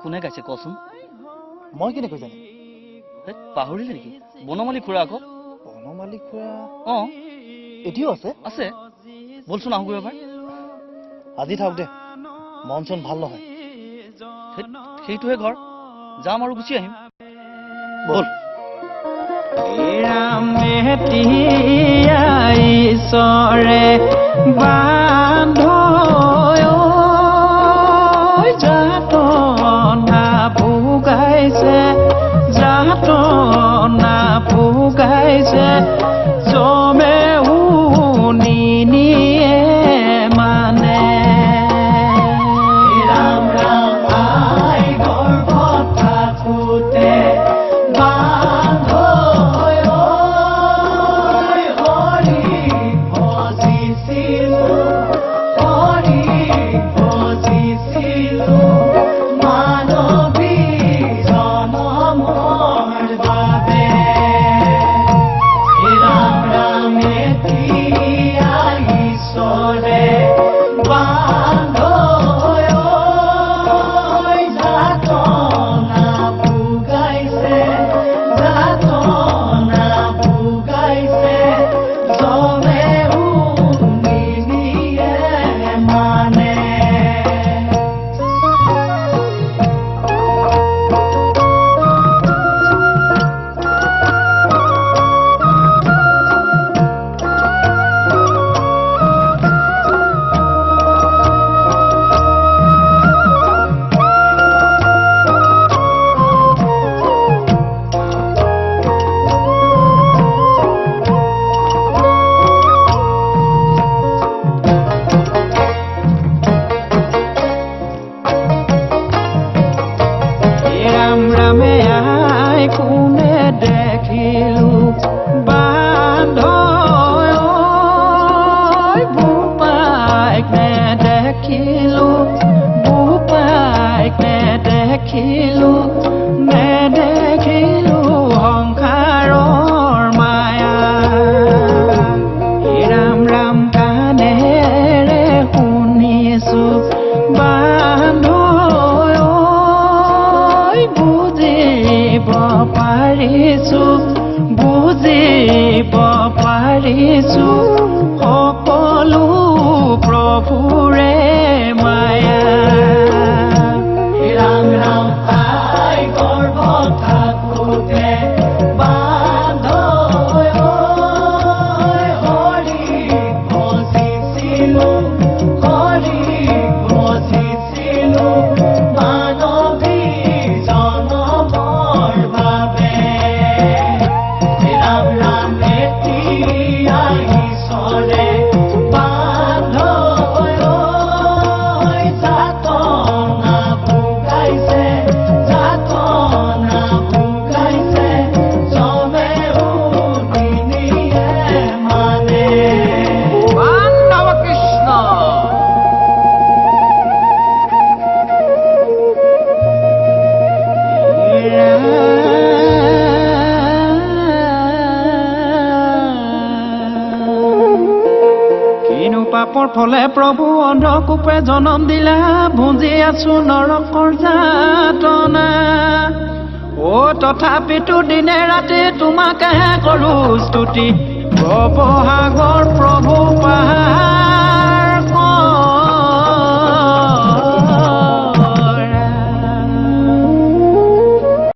কোনে গাইছে কচোন? মই কেনেকৈ জানিম? পাহৰিলে নেকি? বনমালী খুৰা আকৌ। বনমালী খুৰা? অঁ, এতিয়াও আছে? আছে। বলচোন আহোগৈ এবাৰ। আজি থাক দে, মন চন ভাল নহয়। সেইটোহে ঘৰ, যাম আৰু গুচি আহিম। বল। ঈশ্বৰে যাতনা ভোগাইছে, যাতনা ভোগাইছে, জমে নিনিয়ে মানে। ৰাম ৰাম আই গৰ্ভত থাকোতে নেদেখিলো সংসাৰৰ মায়া। ৰাম ৰাম কাণেৰে শুনিছো বান্ধৈ, বুজিব পাৰিছো, বুজিব পাৰিছো, সকলো প্ৰভুৰে মায়া। ৰাম ৰাম আই গৰ্ভত থাকোতে হৰি ভজিছিলো, হৰি ভজিছিলো, মানৱী জনমৰ বাবে। ৰাম ৰাম এতিয়া ঈশ্বৰে পাপৰ ফলে প্ৰভু অন্ধকূপে জনম দিলা, ভুঞ্জি আছো নৰকৰ যাতনা। অ' তথাপিতো দিনে ৰাতি তোমাকেহে কৰো স্তুতি, ভৱসাগৰ